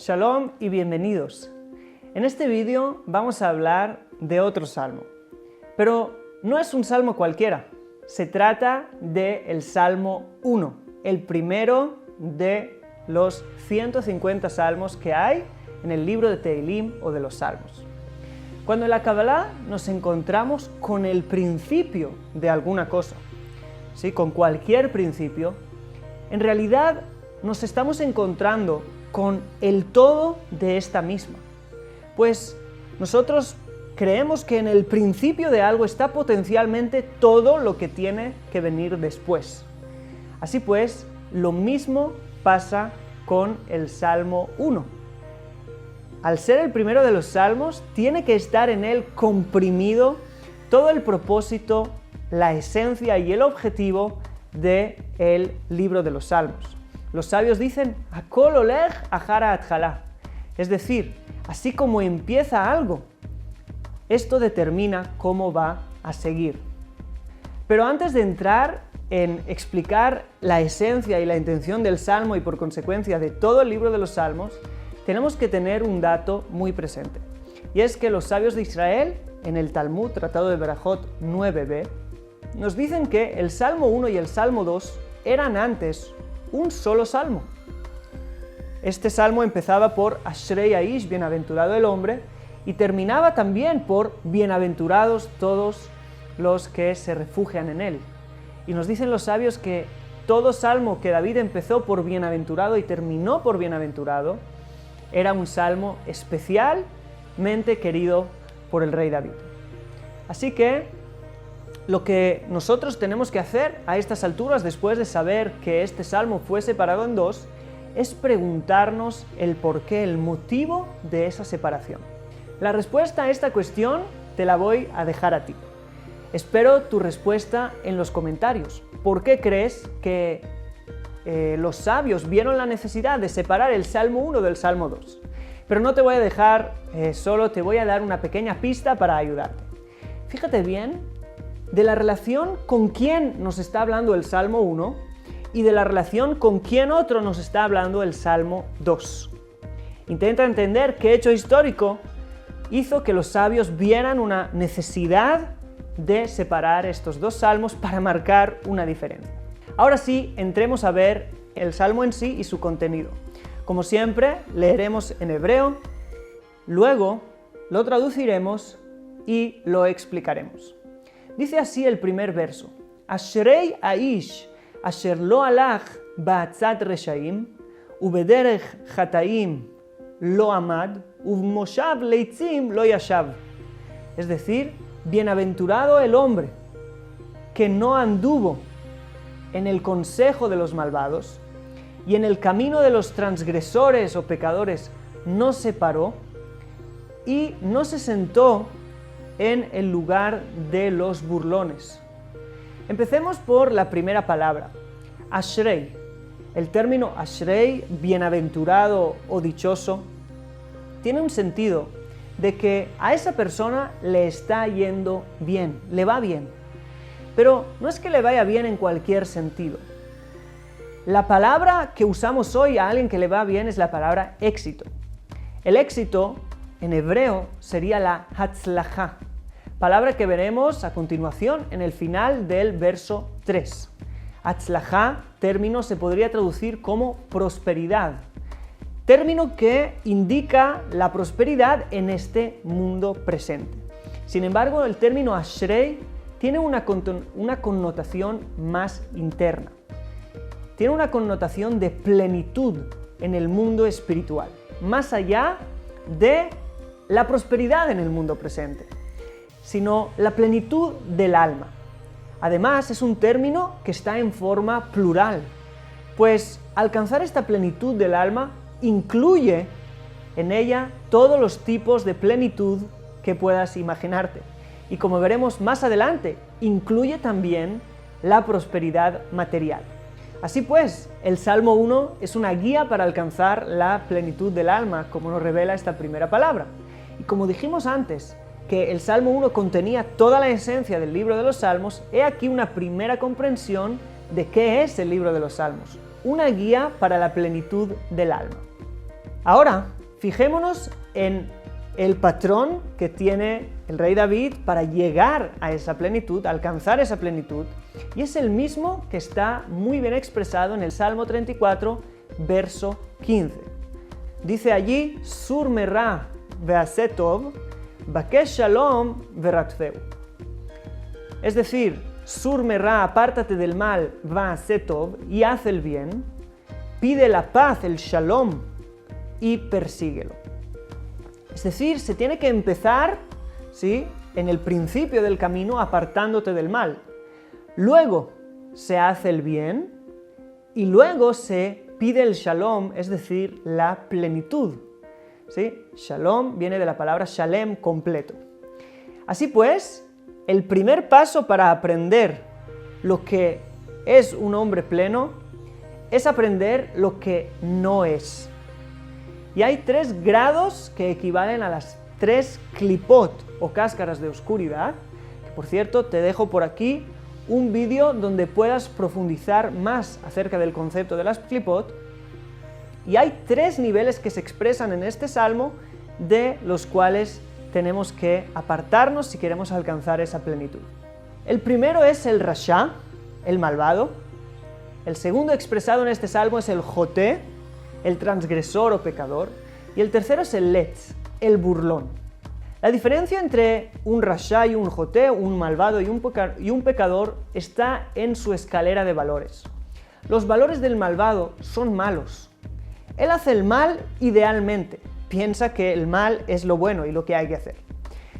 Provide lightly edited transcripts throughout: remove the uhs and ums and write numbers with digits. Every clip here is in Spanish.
Shalom y bienvenidos. En este vídeo vamos a hablar de otro salmo, pero no es un salmo cualquiera. Se trata del Salmo 1, el primero de los 150 salmos que hay en el libro de Tehilim o de los Salmos. Cuando en la Kabbalah nos encontramos con el principio de alguna cosa, ¿sí? Con cualquier principio, en realidad nos estamos encontrando con el todo de esta misma. Pues nosotros creemos que en el principio de algo está potencialmente todo lo que tiene que venir después. Así pues, lo mismo pasa con el Salmo 1. Al ser el primero de los salmos, tiene que estar en él comprimido todo el propósito, la esencia y el objetivo del libro de los salmos. Los sabios dicen, Hakol olech achar hatchala, es decir, así como empieza algo, esto determina cómo va a seguir. Pero antes de entrar en explicar la esencia y la intención del salmo y por consecuencia de todo el libro de los salmos, tenemos que tener un dato muy presente. Y es que los sabios de Israel, en el Talmud, Tratado de Berajot 9b, nos dicen que el Salmo 1 y el Salmo 2 eran antes un solo salmo. Este salmo empezaba por Ashrei Aish, bienaventurado el hombre, y terminaba también por bienaventurados todos los que se refugian en él. Y nos dicen los sabios que todo salmo que David empezó por bienaventurado y terminó por bienaventurado era un salmo especialmente querido por el rey David. Así que lo que nosotros tenemos que hacer a estas alturas, después de saber que este salmo fue separado en dos, es preguntarnos el porqué, el motivo de esa separación. La respuesta a esta cuestión te la voy a dejar a ti. Espero tu respuesta en los comentarios. ¿Por qué crees que los sabios vieron la necesidad de separar el Salmo 1 del Salmo 2? Pero no te voy a dejar solo, te voy a dar una pequeña pista para ayudarte. Fíjate bien de la relación con quién nos está hablando el Salmo 1 y de la relación con quién otro nos está hablando el Salmo 2. Intenta entender qué hecho histórico hizo que los sabios vieran una necesidad de separar estos dos salmos para marcar una diferencia. Ahora sí, entremos a ver el salmo en sí y su contenido. Como siempre, leeremos en hebreo, luego lo traduciremos y lo explicaremos. Dice así el primer verso: Ashrei Aish asher lo alach ba'atzat reshaim ubederech chataim lo amad ubmoshav leitzim lo yashav. Es decir, bienaventurado el hombre que no anduvo en el consejo de los malvados y en el camino de los transgresores o pecadores no se paró y no se sentó en el lugar de los burlones. Empecemos por la primera palabra, Ashrei. El término Ashrei, bienaventurado o dichoso, tiene un sentido de que a esa persona le está yendo bien, le va bien. Pero no es que le vaya bien en cualquier sentido. La palabra que usamos hoy a alguien que le va bien es la palabra éxito. El éxito en hebreo sería la hatzlajá, palabra que veremos a continuación en el final del verso 3. Hatzlajá, término, se podría traducir como prosperidad, término que indica la prosperidad en este mundo presente. Sin embargo, el término Ashrei tiene una connotación más interna. Tiene una connotación de plenitud en el mundo espiritual, más allá de la prosperidad en el mundo presente, sino la plenitud del alma. Además, es un término que está en forma plural, pues alcanzar esta plenitud del alma incluye en ella todos los tipos de plenitud que puedas imaginarte. Y como veremos más adelante, incluye también la prosperidad material. Así pues, el Salmo 1 es una guía para alcanzar la plenitud del alma, como nos revela esta primera palabra. Y como dijimos antes, que el Salmo 1 contenía toda la esencia del libro de los Salmos, he aquí una primera comprensión de qué es el libro de los Salmos, una guía para la plenitud del alma. Ahora, fijémonos en el patrón que tiene el rey David para llegar a esa plenitud, alcanzar esa plenitud, y es el mismo que está muy bien expresado en el Salmo 34, verso 15. Dice allí, Sur merá ve'aseh tov, bakesh shalom ve'ratfeu. Es decir, Sur merá, apártate del mal, ve'aseh tov, y haz el bien, pide la paz, el shalom, y persíguelo. Es decir, se tiene que empezar, ¿sí?, en el principio del camino apartándote del mal. Luego se hace el bien y luego se pide el shalom, es decir, la plenitud. ¿Sí? Shalom viene de la palabra shalem, completo. Así pues, el primer paso para aprender lo que es un hombre pleno es aprender lo que no es. Y hay 3 grados que equivalen a las 3 clipot o cáscaras de oscuridad, que por cierto te dejo por aquí un vídeo donde puedas profundizar más acerca del concepto de las clipot. Y hay 3 niveles que se expresan en este salmo de los cuales tenemos que apartarnos si queremos alcanzar esa plenitud. El primero es el rasha, el malvado. El segundo expresado en este salmo es el joté, el transgresor o pecador, y el tercero es el letz, el burlón. La diferencia entre un rasha y un joté, un malvado y un pecador, está en su escalera de valores. Los valores del malvado son malos. Él hace el mal idealmente, piensa que el mal es lo bueno y lo que hay que hacer.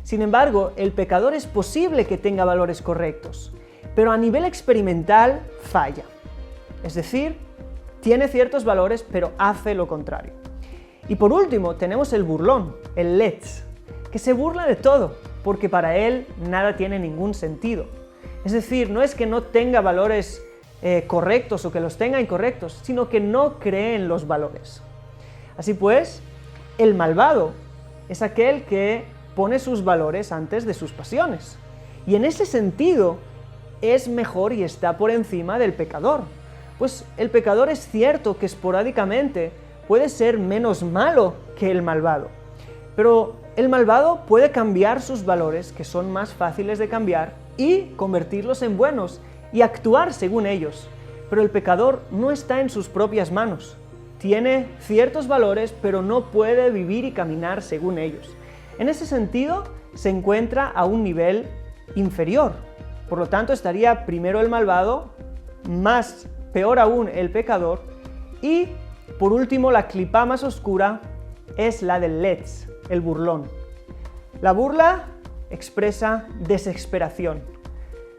Sin embargo, el pecador es posible que tenga valores correctos, pero a nivel experimental falla. Es decir, tiene ciertos valores, pero hace lo contrario. Y por último, tenemos el burlón, el letz, que se burla de todo, porque para él nada tiene ningún sentido. Es decir, no es que no tenga valores correctos o que los tenga incorrectos, sino que no cree en los valores. Así pues, el malvado es aquel que pone sus valores antes de sus pasiones. Y en ese sentido, es mejor y está por encima del pecador. Pues el pecador es cierto que esporádicamente puede ser menos malo que el malvado, pero el malvado puede cambiar sus valores, que son más fáciles de cambiar, y convertirlos en buenos y actuar según ellos. Pero el pecador no está en sus propias manos. Tiene ciertos valores, pero no puede vivir y caminar según ellos. En ese sentido, se encuentra a un nivel inferior. Por lo tanto, estaría primero el malvado, peor aún el pecador, y por último la clipá más oscura es la del letz, el burlón. La burla expresa desesperación.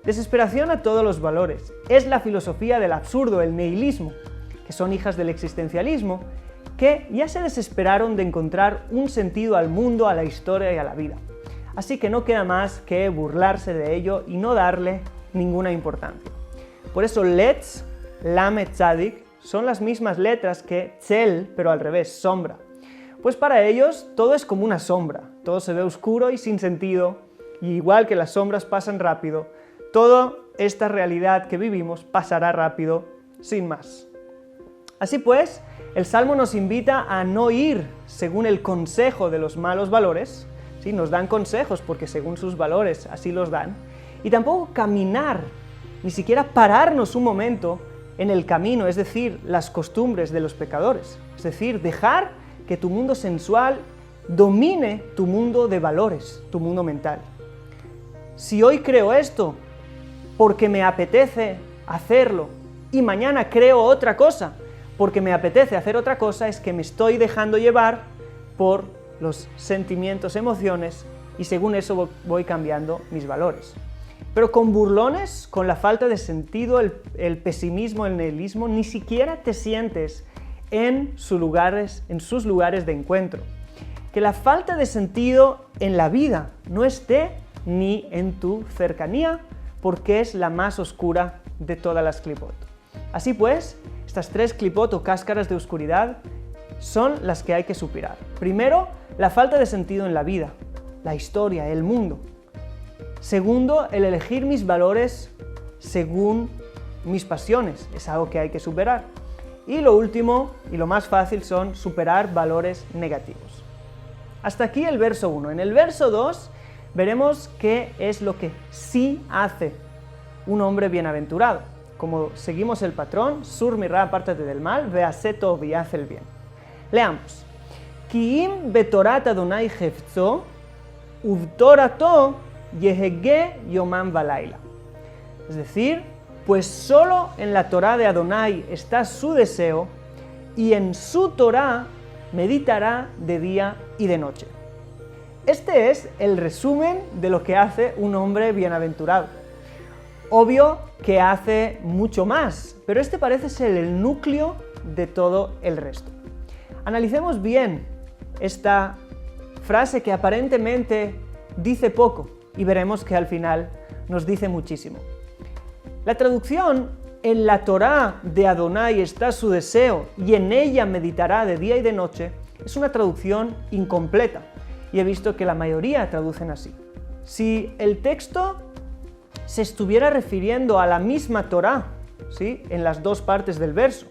Desesperación a todos los valores. Es la filosofía del absurdo, el nihilismo, que son hijas del existencialismo, que ya se desesperaron de encontrar un sentido al mundo, a la historia y a la vida. Así que no queda más que burlarse de ello y no darle ninguna importancia. Por eso letz, lamed tzadik, son las mismas letras que tzel, pero al revés, sombra. Pues para ellos todo es como una sombra, todo se ve oscuro y sin sentido, y igual que las sombras pasan rápido, toda esta realidad que vivimos pasará rápido, sin más. Así pues, el Salmo nos invita a no ir según el consejo de los malos valores, ¿sí? Nos dan consejos porque según sus valores así los dan, y tampoco caminar, ni siquiera pararnos un momento en el camino, es decir, las costumbres de los pecadores. Es decir, dejar que tu mundo sensual domine tu mundo de valores, tu mundo mental. Si hoy creo esto porque me apetece hacerlo y mañana creo otra cosa porque me apetece hacer otra cosa, es que me estoy dejando llevar por los sentimientos, emociones, y según eso voy cambiando mis valores. Pero con burlones, con la falta de sentido, el pesimismo, el nihilismo, ni siquiera te sientes en sus lugares de encuentro. Que la falta de sentido en la vida no esté ni en tu cercanía, porque es la más oscura de todas las clipot. Así pues, estas 3 clipot o cáscaras de oscuridad son las que hay que superar. Primero, la falta de sentido en la vida, la historia, el mundo. Segundo, el elegir mis valores según mis pasiones, es algo que hay que superar. Y lo último, y lo más fácil, son superar valores negativos. Hasta aquí el verso 1. En el verso 2 veremos qué es lo que sí hace un hombre bienaventurado. Como seguimos el patrón, sur mirá, apártate del mal, vease tov y haz el bien. Leamos. Ki im betorat Adonai hefzo, uvtorato yehege yomam valaila. Es decir, pues solo en la Torá de Adonai está su deseo, y en su Torá meditará de día y de noche. Este es el resumen de lo que hace un hombre bienaventurado. Obvio que hace mucho más, pero este parece ser el núcleo de todo el resto. Analicemos bien esta frase que aparentemente dice poco y veremos que al final nos dice muchísimo. La traducción, en la Torá de Adonai está su deseo y en ella meditará de día y de noche, es una traducción incompleta y he visto que la mayoría traducen así. Si el texto se estuviera refiriendo a la misma Torá, ¿sí?, en las dos partes del verso,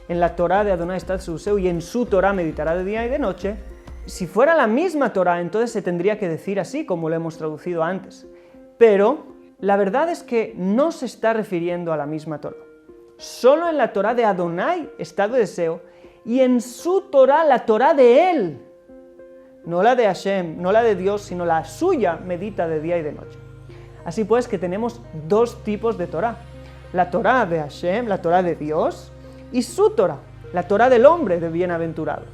en la Torá de Adonai está su deseo y en su Torá meditará de día y de noche, si fuera la misma Torá, entonces se tendría que decir así, como lo hemos traducido antes. Pero la verdad es que no se está refiriendo a la misma Torá. Solo en la Torá de Adonai está su deseo y en su Torá, la Torá de él, no la de Hashem, no la de Dios, sino la suya, medita de día y de noche. Así pues que tenemos dos tipos de Torá. La Torá de Hashem, la Torá de Dios, y su Torá, la Torá del hombre de bienaventurado.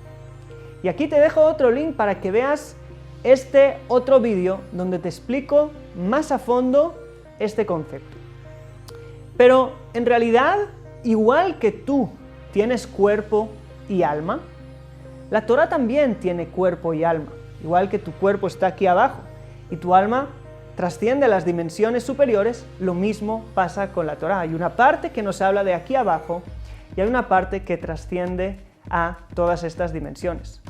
Y aquí te dejo otro link para que veas este otro vídeo donde te explico más a fondo este concepto. Pero en realidad, igual que tú tienes cuerpo y alma, la Torá también tiene cuerpo y alma. Igual que tu cuerpo está aquí abajo y tu alma trasciende a las dimensiones superiores, lo mismo pasa con la Torá. Hay una parte que nos habla de aquí abajo y hay una parte que trasciende a todas estas dimensiones.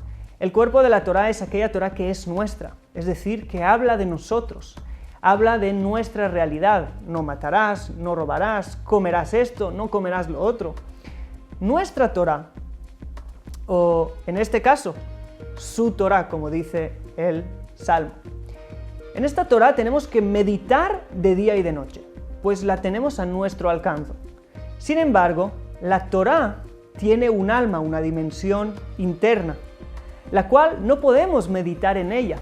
El cuerpo de la Torá es aquella Torá que es nuestra, es decir, que habla de nosotros, habla de nuestra realidad. No matarás, no robarás, comerás esto, no comerás lo otro. Nuestra Torá, o en este caso, su Torá, como dice el Salmo. En esta Torá tenemos que meditar de día y de noche, pues la tenemos a nuestro alcance. Sin embargo, la Torá tiene un alma, una dimensión interna, la cual no podemos meditar en ella,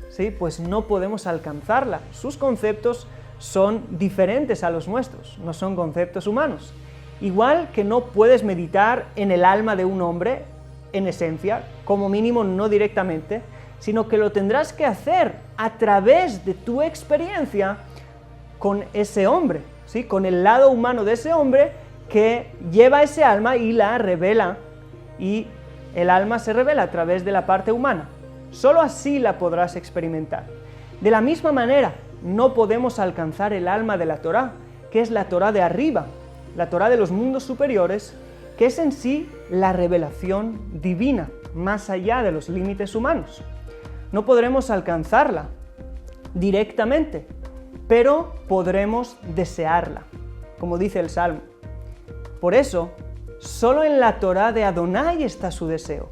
¿sí?, pues no podemos alcanzarla. Sus conceptos son diferentes a los nuestros, no son conceptos humanos. Igual que no puedes meditar en el alma de un hombre, en esencia, como mínimo no directamente, sino que lo tendrás que hacer a través de tu experiencia con ese hombre, ¿sí?, con el lado humano de ese hombre que lleva ese alma y la revela, y el alma se revela a través de la parte humana. Solo así la podrás experimentar. De la misma manera, no podemos alcanzar el alma de la Torá, que es la Torá de arriba, la Torá de los mundos superiores, que es en sí la revelación divina, más allá de los límites humanos. No podremos alcanzarla directamente, pero podremos desearla, como dice el Salmo. Por eso, solo en la Torá de Adonai está su deseo,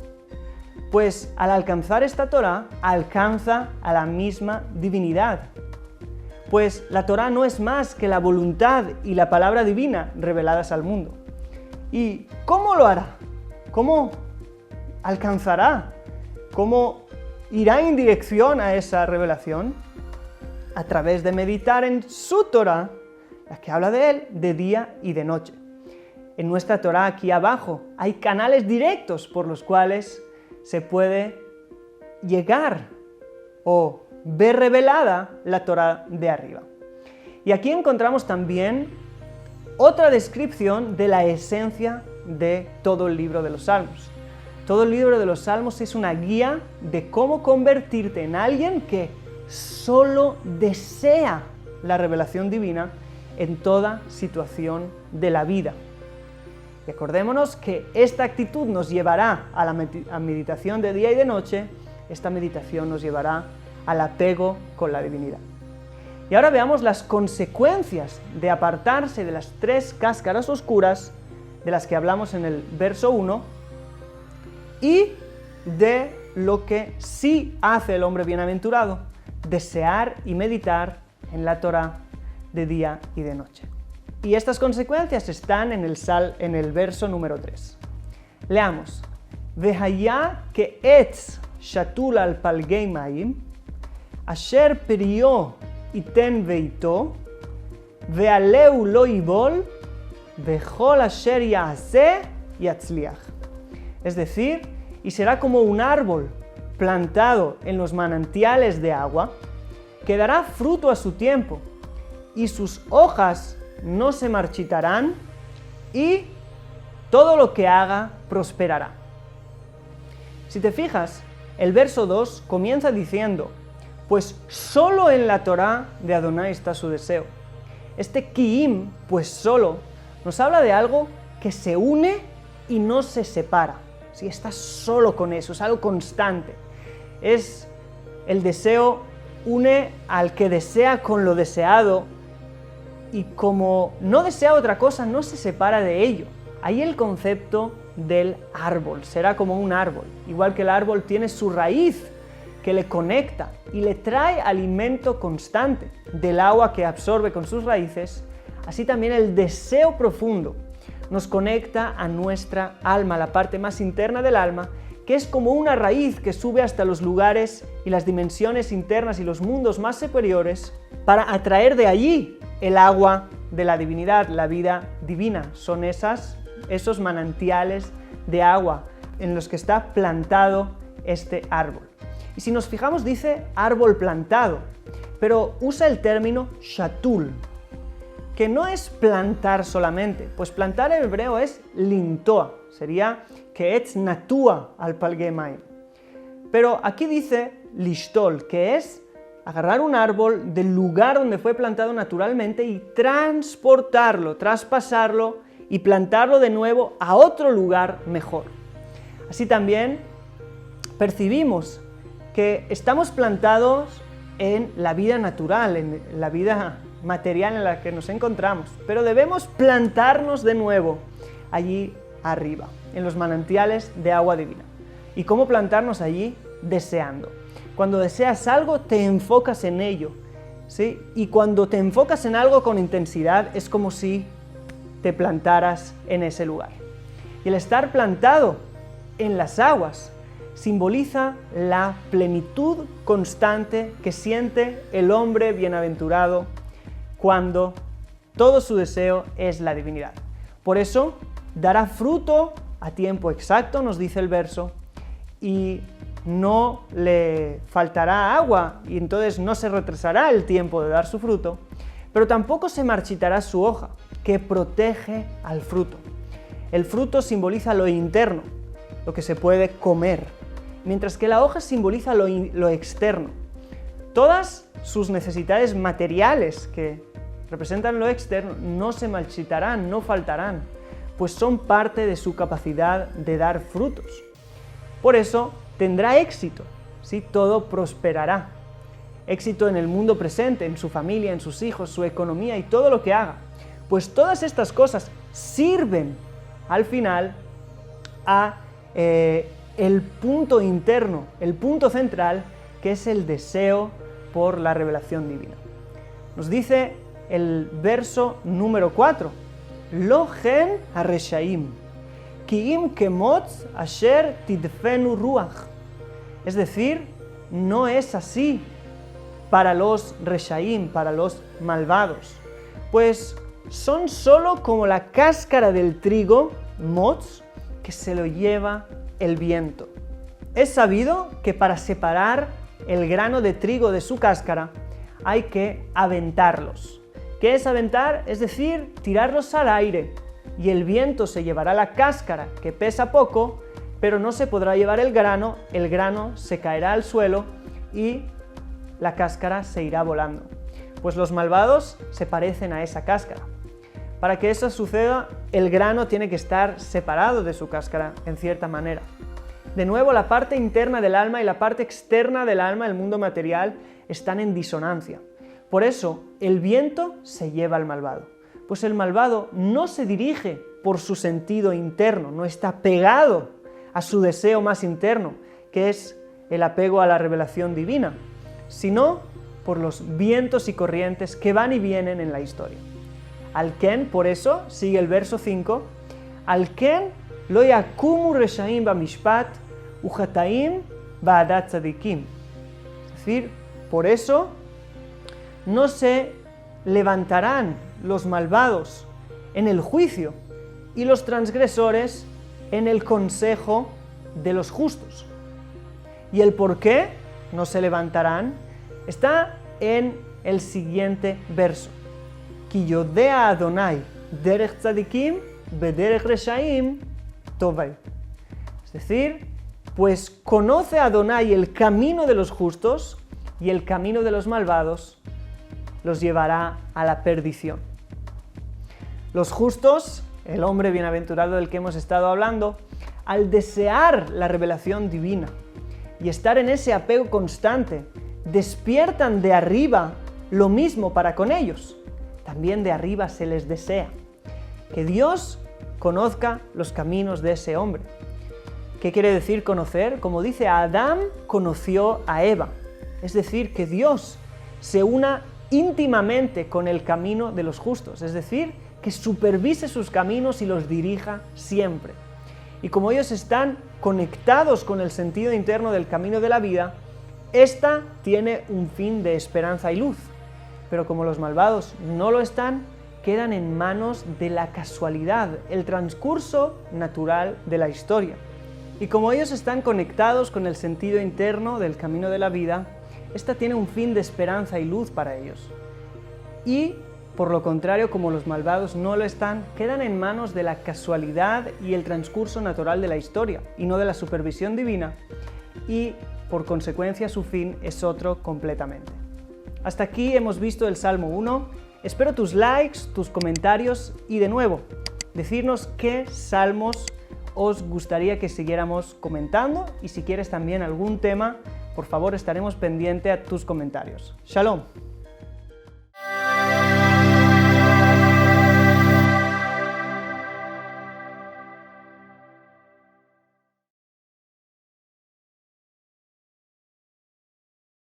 pues al alcanzar esta Torá, alcanza a la misma divinidad. Pues la Torá no es más que la voluntad y la palabra divina reveladas al mundo. ¿Y cómo lo hará? ¿Cómo alcanzará? ¿Cómo irá en dirección a esa revelación? A través de meditar en su Torá, la que habla de él, de día y de noche. En nuestra Torá, aquí abajo, hay canales directos por los cuales se puede llegar o ver revelada la Torá de arriba. Y aquí encontramos también otra descripción de la esencia de todo el libro de los Salmos. Todo el libro de los Salmos es una guía de cómo convertirte en alguien que solo desea la revelación divina en toda situación de la vida. Y acordémonos que esta actitud nos llevará a la meditación de día y de noche, esta meditación nos llevará al apego con la divinidad. Y ahora veamos las consecuencias de apartarse de las tres cáscaras oscuras, de las que hablamos en el verso 1, y de lo que sí hace el hombre bienaventurado, desear y meditar en la Torá de día y de noche. Y estas consecuencias están en el verso número 3. Leamos. Vehaya ke'etz shatul al palgei mayim, asher perio iten veito, ve'aleu lo yibol, vechol asher ya'aseh yatzliach. Es decir, y será como un árbol plantado en los manantiales de agua, que dará fruto a su tiempo, y sus hojas no se marchitarán, y todo lo que haga prosperará. Si te fijas, el verso 2 comienza diciendo, pues solo en la Torá de Adonai está su deseo. Este ki'im, pues solo, nos habla de algo que se une y no se separa. Si estás solo con eso, es algo constante. Es el deseo, une al que desea con lo deseado, y como no desea otra cosa, no se separa de ello. Ahí el concepto del árbol, será como un árbol. Igual que el árbol tiene su raíz que le conecta y le trae alimento constante del agua que absorbe con sus raíces, así también el deseo profundo nos conecta a nuestra alma, la parte más interna del alma, que es como una raíz que sube hasta los lugares y las dimensiones internas y los mundos más superiores para atraer de allí el agua de la divinidad, la vida divina. Son esos manantiales de agua en los que está plantado este árbol. Y si nos fijamos dice árbol plantado, pero usa el término shatul, que no es plantar solamente, pues plantar en hebreo es lintoa, sería ke'etz natua al palgei mayim. Pero aquí dice lishtol, que es agarrar un árbol del lugar donde fue plantado naturalmente y transportarlo, traspasarlo y plantarlo de nuevo a otro lugar mejor. Así también percibimos que estamos plantados en la vida natural, en la vida material en la que nos encontramos, pero debemos plantarnos de nuevo allí arriba, en los manantiales de agua divina. ¿Y cómo plantarnos allí? Deseando. Cuando deseas algo, te enfocas en ello, ¿sí? Y cuando te enfocas en algo con intensidad, es como si te plantaras en ese lugar. Y el estar plantado en las aguas simboliza la plenitud constante que siente el hombre bienaventurado cuando todo su deseo es la divinidad. Por eso, dará fruto a tiempo exacto, nos dice el verso, y no le faltará agua, y entonces no se retrasará el tiempo de dar su fruto, pero tampoco se marchitará su hoja, que protege al fruto. El fruto simboliza lo interno, lo que se puede comer, mientras que la hoja simboliza lo externo. Todas sus necesidades materiales que representan lo externo no se marchitarán, no faltarán, pues son parte de su capacidad de dar frutos. Por eso tendrá éxito, ¿sí? Todo prosperará. Éxito en el mundo presente, en su familia, en sus hijos, su economía y todo lo que haga. Pues todas estas cosas sirven al final a el punto interno, el punto central, que es el deseo por la revelación divina. Nos dice el verso número 4, Lo gen hareshaim, ki'im kemotz asher tidfenu ruach. Es decir, no es así para los reshaim, para los malvados, pues son solo como la cáscara del trigo, motz, que se lo lleva el viento. Es sabido que para separar el grano de trigo de su cáscara hay que aventarlos. ¿Qué es aventar? Es decir, tirarlos al aire, y el viento se llevará la cáscara, que pesa poco, pero no se podrá llevar el grano se caerá al suelo y la cáscara se irá volando. Pues los malvados se parecen a esa cáscara. Para que eso suceda, el grano tiene que estar separado de su cáscara, en cierta manera. De nuevo, la parte interna del alma y la parte externa del alma, el mundo material, están en disonancia. Por eso, el viento se lleva al malvado, pues el malvado no se dirige por su sentido interno, no está pegado a su deseo más interno, que es el apego a la revelación divina, sino por los vientos y corrientes que van y vienen en la historia. Al Ken, por eso, sigue el verso 5, Al Ken lo yakumu reshaim bamishpat uchataim ba'adat tzadikim. Es decir, por eso no se levantarán los malvados en el juicio y los transgresores en el consejo de los justos. Y el por qué no se levantarán está en el siguiente verso. Ki yodea Adonai derech tzadikim bederech reshaim tovai. Es decir, pues conoce Adonai el camino de los justos y el camino de los malvados los llevará a la perdición. Los justos, el hombre bienaventurado del que hemos estado hablando, al desear la revelación divina y estar en ese apego constante, despiertan de arriba lo mismo para con ellos. También de arriba se les desea que Dios conozca los caminos de ese hombre. ¿Qué quiere decir conocer? Como dice, Adán conoció a Eva. Es decir, que Dios se una íntimamente con el camino de los justos. Es decir, que supervise sus caminos y los dirija siempre. Y como ellos están conectados con el sentido interno del camino de la vida, esta tiene un fin de esperanza y luz. Pero como los malvados no lo están, quedan en manos de la casualidad, el transcurso natural de la historia. Y como ellos están conectados con el sentido interno del camino de la vida, esta tiene un fin de esperanza y luz para ellos. Y, por lo contrario, como los malvados no lo están, quedan en manos de la casualidad y el transcurso natural de la historia, y no de la supervisión divina, y, por consecuencia, su fin es otro completamente. Hasta aquí hemos visto el Salmo 1. Espero tus likes, tus comentarios y, de nuevo, decirnos qué salmos os gustaría que siguiéramos comentando, y si quieres también algún tema, por favor estaremos pendientes a tus comentarios. Shalom.